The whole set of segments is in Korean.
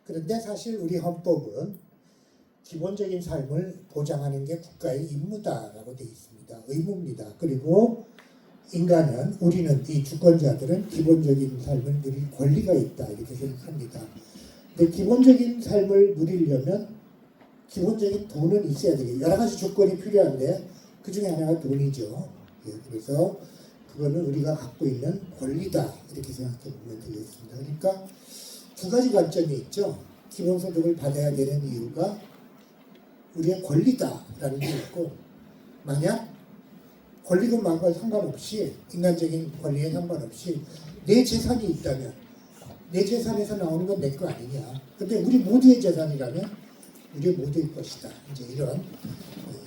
그런데 사실 우리 헌법은 기본적인 삶을 보장하는 게 국가의 임무다라고 되어 있습니다. 의무입니다. 그리고 인간은, 우리는, 이 주권자들은 기본적인 삶을 누릴 권리가 있다 이렇게 생각합니다. 근데 기본적인 삶을 누리려면 기본적인 돈은 있어야 되겠죠. 여러 가지 조건이 필요한데 그 중에 하나가 돈이죠. 예, 그래서 그거는 우리가 갖고 있는 권리다 이렇게 생각해 보면 되겠습니다. 그러니까 두 가지 관점이 있죠. 기본소득을 받아야 되는 이유가 우리의 권리다라는 게 있고, 만약 권리금만과 상관없이, 인간적인 권리에 상관없이 내 재산이 있다면 내 재산에서 나오는 건 내 거 아니냐. 근데 우리 모두의 재산이라면 우리 모두의 것이다. 이제 이런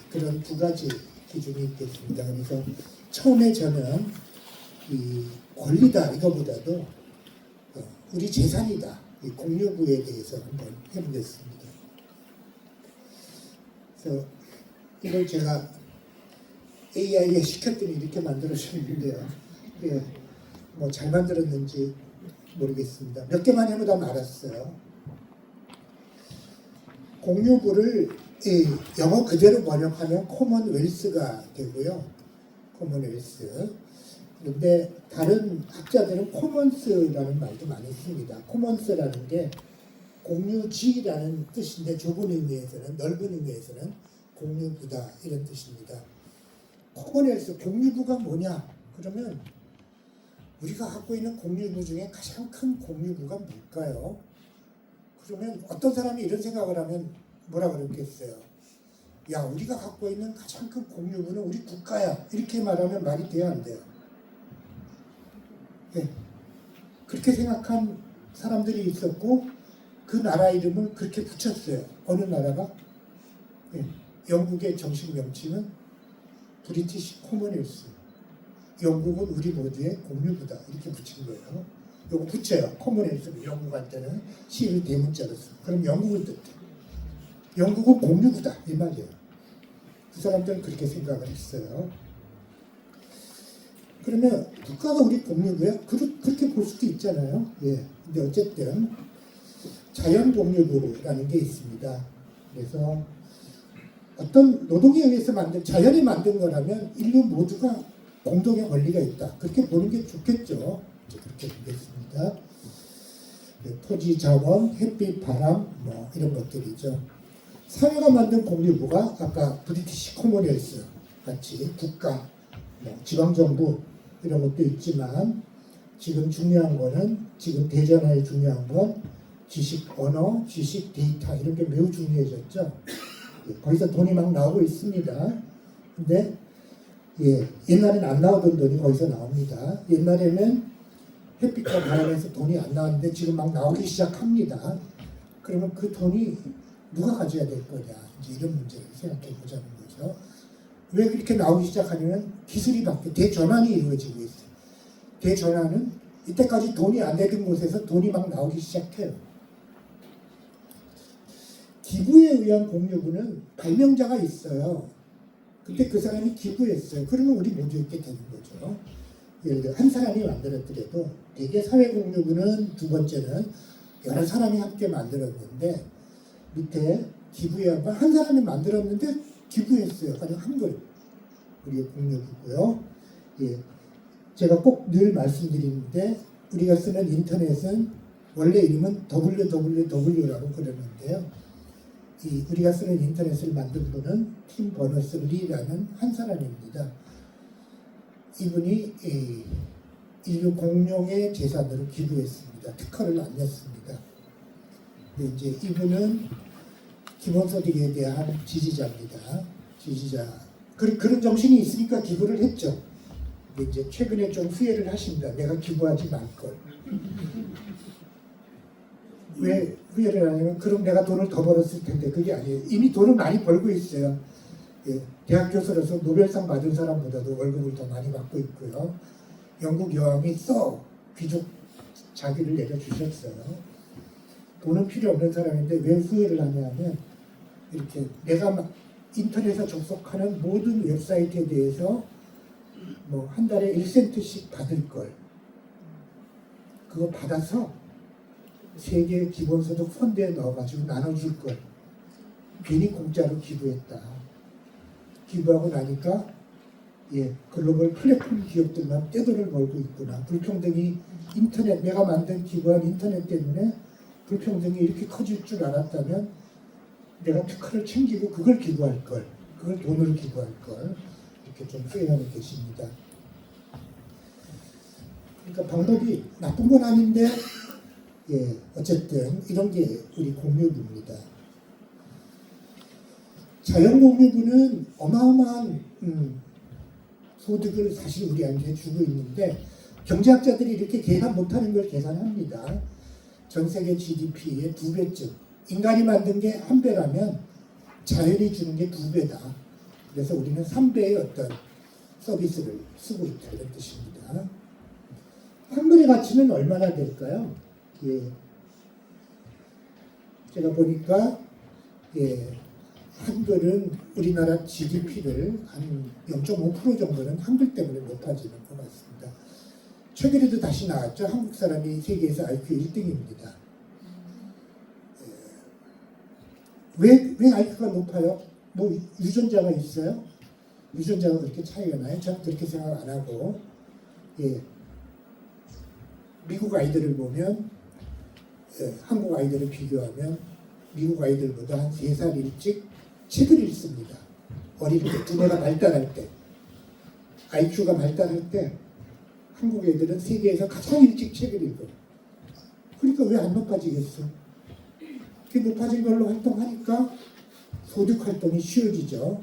그런 두 가지 기준이 있겠습니다. 그래서 처음에 저는 이 권리다 이거보다도 우리 재산이다, 이 공유부에 대해서 한번 해보겠습니다. 그래서 이걸 제가 AI에 시켰더니 이렇게 만들어주는데요. 예, 뭐 잘 만들었는지 모르겠습니다. 몇 개만 해보다 알았어요. 공유부를 영어 그대로 번역하면 코먼웰스가 되고요. 코먼웰스. 그런데 다른 학자들은 코먼스라는 말도 많이 씁니다. 코먼스라는 게 공유지라는 뜻인데 좁은 의미에서는, 넓은 의미에서는 공유부다 이런 뜻입니다. 코먼웰스, 공유부가 뭐냐? 그러면 우리가 갖고 있는 공유부 중에 가장 큰 공유부가 뭘까요? 그러면 어떤 사람이 이런 생각을 하면 뭐라 그러겠어요? 야, 우리가 갖고 있는 가장 큰 공유부는 우리 국가야. 이렇게 말하면 말이 돼야 안 돼요. 예. 그렇게 생각한 사람들이 있었고 그 나라 이름을 그렇게 붙였어요. 어느 나라가? 예. 영국의 정식 명칭은 브리티시 코먼웰스. 영국은 우리 모두의 공유부다. 이렇게 붙인 거예요. 요거 붙여요. 코먼웰스를 영국한테는 C를 대문자로 써. 그럼 영국을 뜻해. 영국은 공유부다 이 말이에요. 그 사람들은 그렇게 생각을 했어요. 그러면 국가가 우리 공유부야? 그렇게 볼 수도 있잖아요. 예. 근데 어쨌든 자연 공유부라는 게 있습니다. 그래서 어떤 노동에 의해서 만든, 자연이 만든 거라면 인류 모두가 공동의 권리가 있다. 그렇게 보는 게 좋겠죠. 이제 그렇게 보겠습니다. 토지, 자원, 햇빛, 바람, 뭐 이런 것들이죠. 사회가 만든 공유부가 아까 브리티시 코먼웰스 같이 국가, 뭐 지방정부 이런 것도 있지만, 지금 중요한 거는, 지금 대전화에 중요한 건 지식 언어, 지식 데이터 이런 게 매우 중요해졌죠. 거기서 돈이 막 나오고 있습니다. 근데 예, 옛날에는 안 나오던 돈이 거기서 나옵니다. 옛날에는 햇빛과 바람에서 돈이 안 나왔는데 지금 막 나오기 시작합니다. 그러면 그 돈이 누가 가져야 될 거냐, 이제 이런 문제를 생각해 보자는 거죠. 왜 그렇게 나오기 시작하냐면 기술이 바뀌고 대전환이 이루어지고 있어요. 대전환은 이때까지 돈이 안 되던 곳에서 돈이 막 나오기 시작해요. 기부에 의한 공유부는 발명자가 있어요. 근데 그 사람이 기부했어요. 그러면 우리 모두 있게 되는 거죠. 예를 들어 한 사람이 만들었더라도, 대개 사회공유부는 두 번째는 여러 사람이 함께 만들었는데, 밑에 기부에 한 사람이 만들었는데 기부했어요. 그냥 한 걸. 우리의 공유부고요. 예. 제가 꼭 늘 말씀드리는데, 우리가 쓰는 인터넷은 원래 이름은 www라고 그러는데요. 우리가 쓰는 인터넷을 만든 분은 팀 버너스-리라는 한 사람입니다. 이분이 인류 공룡의 재산으로 기부했습니다. 특허를 안 냈습니다. 근데 이제 이분은 기본소득에 대한 지지자입니다. 지지자. 그런 정신이 있으니까 기부를 했죠. 근데 이제 최근에 좀 후회를 하십니다. 내가 기부하지 말걸. 왜 후회를 하냐면, 그럼 내가 돈을 더 벌었을 텐데. 그게 아니에요. 이미 돈을 많이 벌고 있어요. 예, 대학 교수로서 노벨상 받은 사람보다도 월급을 더 많이 받고 있고요. 영국 여왕이 써 귀족 자기를 내려주셨어요. 돈은 필요 없는 사람인데 왜 후회를 하냐면, 이렇게 내가 막 인터넷에 접속하는 모든 웹사이트에 대해서 뭐 한 달에 1센트씩 받을 걸, 그거 받아서 세계 기본소득 펀드에 넣어가지고 나눠줄 걸 괜히 공짜로 기부했다. 기부하고 나니까 글로벌 플랫폼 기업들만 떼돈을 벌고 있구나. 불평등이 인터넷, 내가 만든 기부한 인터넷 때문에 불평등이 이렇게 커질 줄 알았다면 내가 특허를 챙기고 그걸 기부할 걸, 그걸 돈으로 기부할 걸, 이렇게 좀 후회하고 계십니다. 그러니까 방법이 나쁜 건 아닌데 어쨌든 이런 게 우리 공유부입니다. 자연공유부는 어마어마한 소득을 사실 우리한테 주고 있는데 경제학자들이 이렇게 계산 못하는 걸 계산합니다. 전 세계 GDP의 2배쯤. 인간이 만든 게 1배라면 자연이 주는 게 2배다. 그래서 우리는 3배의 어떤 서비스를 쓰고 있다는 뜻입니다. 한글의 가치는 얼마나 될까요? 제가 보니까 한글은 우리나라 GDP를 한 0.5% 정도는 한글 때문에 높아지는 것 같습니다. 최근에도 다시 나왔죠. 한국 사람이 세계에서 IQ 1등입니다. 왜 IQ가 높아요? 뭐 유전자가 있어요? 유전자가 그렇게 차이가 나요? 저는 그렇게 생각 안 하고 미국 아이들을 보면 한국 아이들을 비교하면 미국 아이들보다 한 3살 일찍 책을 읽습니다. 어릴 때, 두뇌가 발달할 때, IQ가 발달할 때 한국 애들은 세계에서 가장 일찍 책을 읽어요. 그러니까 왜 안 높아지겠어? 그 높아진 걸로 활동하니까 소득 활동이 쉬워지죠.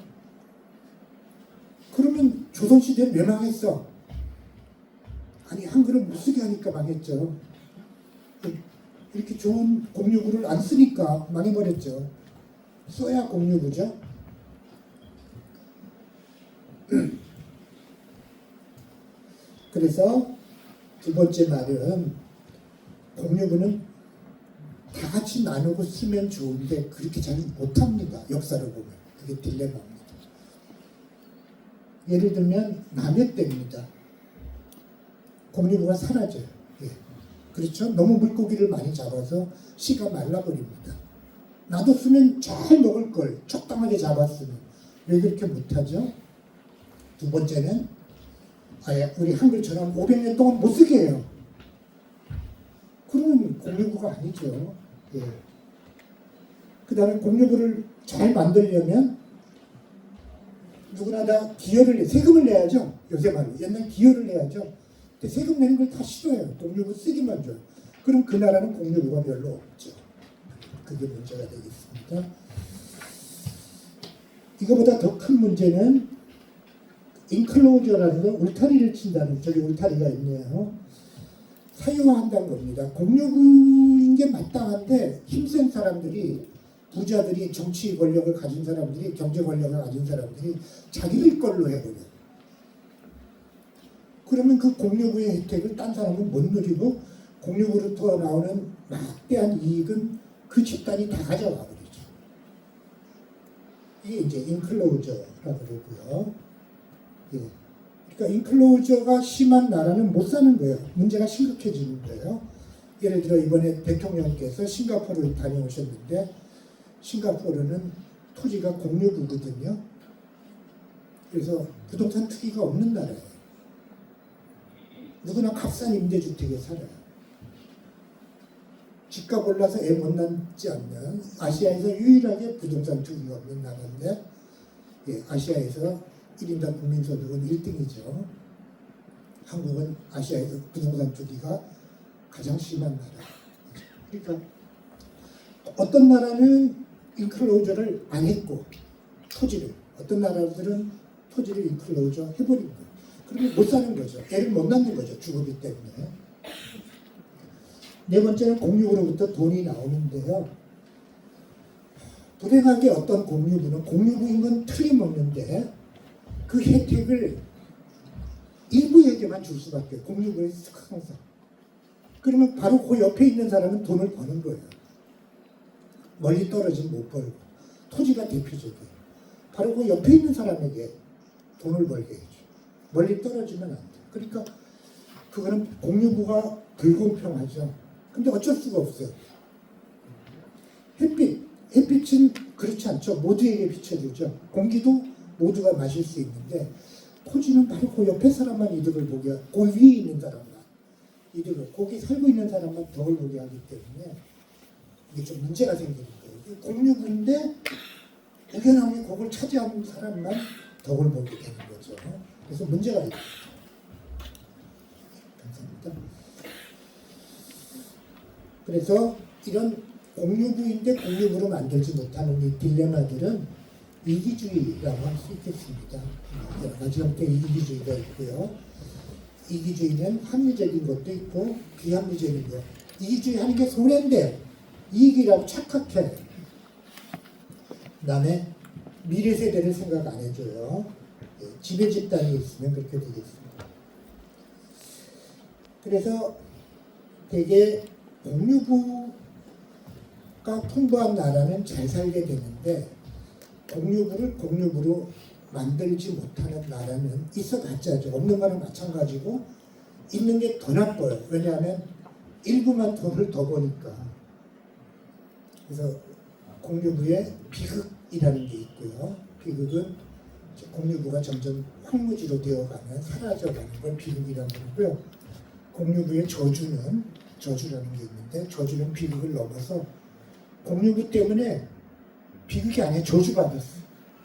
그러면 조선시대는 왜 망했어? 아니 한글을 못 쓰게 하니까 망했죠. 이렇게 좋은 공유부를 안 쓰니까 망해버렸죠. 써야 공유부죠. 그래서 두 번째 말은 공유부는 다 같이 나누고 쓰면 좋은데 그렇게 잘 못합니다. 역사를 보면. 그게 딜레마입니다. 예를 들면 남의 때입니다. 공유부가 사라져요. 그렇죠? 너무 물고기를 많이 잡아서 씨가 말라버립니다. 놔뒀으면 잘 먹을 걸 적당하게 잡았으면 왜 그렇게 못하죠? 두 번째는 아예 우리 한글처럼 500년 동안 못 쓰게 해요. 그러면 공유부가 아니죠. 그 다음에 공유부를 잘 만들려면 누구나 다 기여를 세금을 내야죠. 요새 말로 옛날 기여를 내야죠. 근데 세금 내는 걸 다 싫어해요. 공유부 쓰기만 줘요. 그럼 그 나라는 공유부가 별로 없죠. 그게 문제가 되겠습니다. 이거보다 더 큰 문제는 인클로저라는 울타리를 친다는, 저기 울타리가 있네요. 사유화한다는 겁니다. 공유부인 게 마땅한데 힘센 사람들이, 부자들이, 정치 권력을 가진 사람들이, 경제 권력을 가진 사람들이 자기들 걸로 해버려요. 그러면 그 공유부의 혜택을 딴 사람은 못 누리고 공유부로부터 나오는 막대한 이익은 그 집단이 다 가져가 버리죠. 이게 이제 인클로저라고 그러고요. 그러니까 인클로저가 심한 나라는 못 사는 거예요. 문제가 심각해지는 거예요. 예를 들어 이번에 대통령께서 싱가포르를 다녀오셨는데 싱가포르는 토지가 공유부거든요. 그래서 부동산 투기가 없는 나라예요. 누구나 값싼 임대주택에 살아요. 집값 올라서 애 못 낳지 않는 아시아에서 유일하게 부동산 투기가 없는 나라인데 아시아에서 1인당 국민소득은 1등이죠. 한국은 아시아에서 부동산 투기가 가장 심한 나라. 그러니까 어떤 나라는 인클로저를 안 했고 토지를, 어떤 나라들은 토지를 인클로저 해버린 거예요. 그러면 못 사는 거죠. 애를 못 낳는 거죠. 주거비 때문에. 네 번째는 공유부로부터 돈이 나오는데요. 불행한 게 어떤 공유부는 공유부인 건 틀림없는데 그 혜택을 일부에게만 줄 수밖에 없어요. 공유부의 특성상. 그러면 바로 그 옆에 있는 사람은 돈을 버는 거예요. 멀리 떨어지면 못 벌고. 토지가 대표적이에요. 바로 그 옆에 있는 사람에게 돈을 벌게 해줘. 멀리 떨어지면 안 돼. 그러니까 그거는 공유부가 불공평하죠. 근데 어쩔 수가 없어요. 햇빛은 그렇지 않죠. 모두에게 비춰주죠. 공기도 모두가 마실 수 있는데 토지는 바로 그 옆에 사람만 이득을 보게 하고 그 위에 있는 사람만 이득을 거기 살고 있는 사람만 덕을 보게 하기 때문에 이게 좀 문제가 생기는 거예요. 공유부인데 우겨나오니 그걸 차지하는 사람만 덕을 보게 되는 거죠. 그래서 문제가 있습니다. 감사합니다. 그래서 이런 공유부인데 공유부로 만들지 못하는 이 딜레마들은 이기주의라고 할 수 있겠습니다. 여러 가지 형태의 이기주의가 있고요. 이기주의는 합리적인 것도 있고 비합리적인 것. 이기주의 하는 게 손해인데 이익이라고 착각해. 그다음에 미래 세대를 생각 안 해줘요. 지배 집단이 있으면 그렇게 되겠습니다. 그래서 되게 공유부가 풍부한 나라는 잘 살게 되는데 공유부를 공유부로 만들지 못하는 나라는 있어봤자죠. 없는 거는 마찬가지고 있는 게 더 나빠요. 왜냐하면 일부만 돈을 더 버니까. 그래서 공유부에 비극이라는 게 있고요. 비극은 공유부가 점점 황무지로 되어가면 사라져가는 걸 비극이라고 그러고요. 공유부의 저주라는 게 있는데 저주는 비극을 넘어서 공유부 때문에 비극이 아니라 저주받았어요.